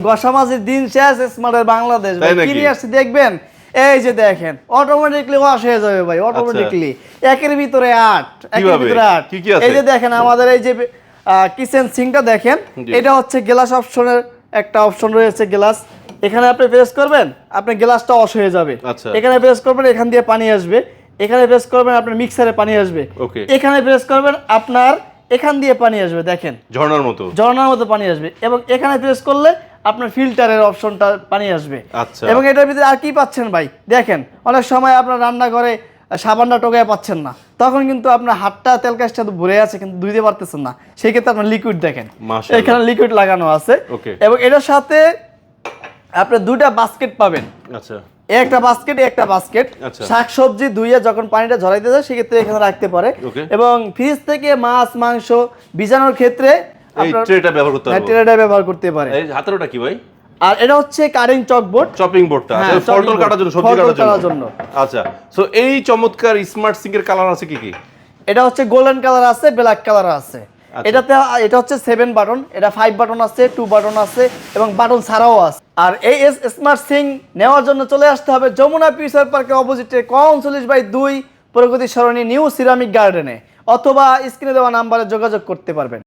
গোসামাজির দিন শেষ, স্মার্টের বাংলাদেশ ভাই। কি নিয়ে আসছি দেখবেন? এই যে দেখেন, অটোমেটিকলি ওয়াশ হয়ে যাবে ভাই, অটোমেটিকলি। একের ভিতরে 8, একের ভিতরে 8। এই যে দেখেন আমাদের এই যে কিচেন সিঙ্কটা দেখেন, এটা হচ্ছে গ্লাস অপশনের একটা অপশন রয়েছে, গ্লাস। এখানে আপনি প্রেস করবেন, আপনার গ্লাসটা ওয়াশ হয়ে যাবে। এখানে প্রেস করবেন, এখান দিয়ে পানি আসবে। এখানে প্রেস করবেন, আপনার মিক্সারে পানি আসবে। এখানে প্রেস করবেন, আপনার এখান দিয়ে পানি আসবে। দেখেন ঝর্ণার মতো পানি আসবে। এবং এখানে প্রেস করলে আপনার ফিল্টারের অপশনটা পানি আসবে। এবং এটার ভিতরে আর কি পাচ্ছেন ভাই দেখেন, অনেক সময় আপনার রান্নাঘরে সাবানটা টোকায় পাচ্ছেন না, তখন কিন্তু আপনার হাতটা তেল কাজটা তো ভরে আছে কিন্তু ধুইতে পারতেছেন না, সেই ক্ষেত্রে আপনার লিকুইড দেখেন, এখানে লিকুইড লাগানো আছে। এবং এটার সাথে আপনি দুইটা বাস্কেট পাবেন। একটা বাস্কেট শাকসবজি ধুইয়ে যখন পানিটা ঝরাইতে যায় সেক্ষেত্রে এখানে রাখতে পারে। এবং ফ্রিজ থেকে মাছ মাংস ভিজানোর ক্ষেত্রে ট্রেটা ব্যবহার করতে পারে। হাতেরটা কি ভাই? আর এটা হচ্ছে কাটিং চপিং বোর্ডটা, ফলটল কাটার জন্য, সবজি কাটার জন্য। আচ্ছা, সো এই চমৎকার স্মার্ট সিঙ্কের কালার আছে কি কি? এটা হচ্ছে গোল্ডেন কালার আছে, ব্ল্যাক কালার আছে। এটা হচ্ছে 7 বাটন, এটা 5 বাটন আছে, 2 বাটন আছে এবং বাটন ছাড়াও আছে। আর এই স্মার্ট সিঙ্ক নেওয়ার জন্য চলে আসতে হবে যমুনা ফিউচার পার্কের অপোজিটে 39/2 প্রগতি সরণি নিউ সিরামিক গার্ডেনে, অথবা স্ক্রিনে দেওয়া নাম্বারে যোগাযোগ করতে পারবেন।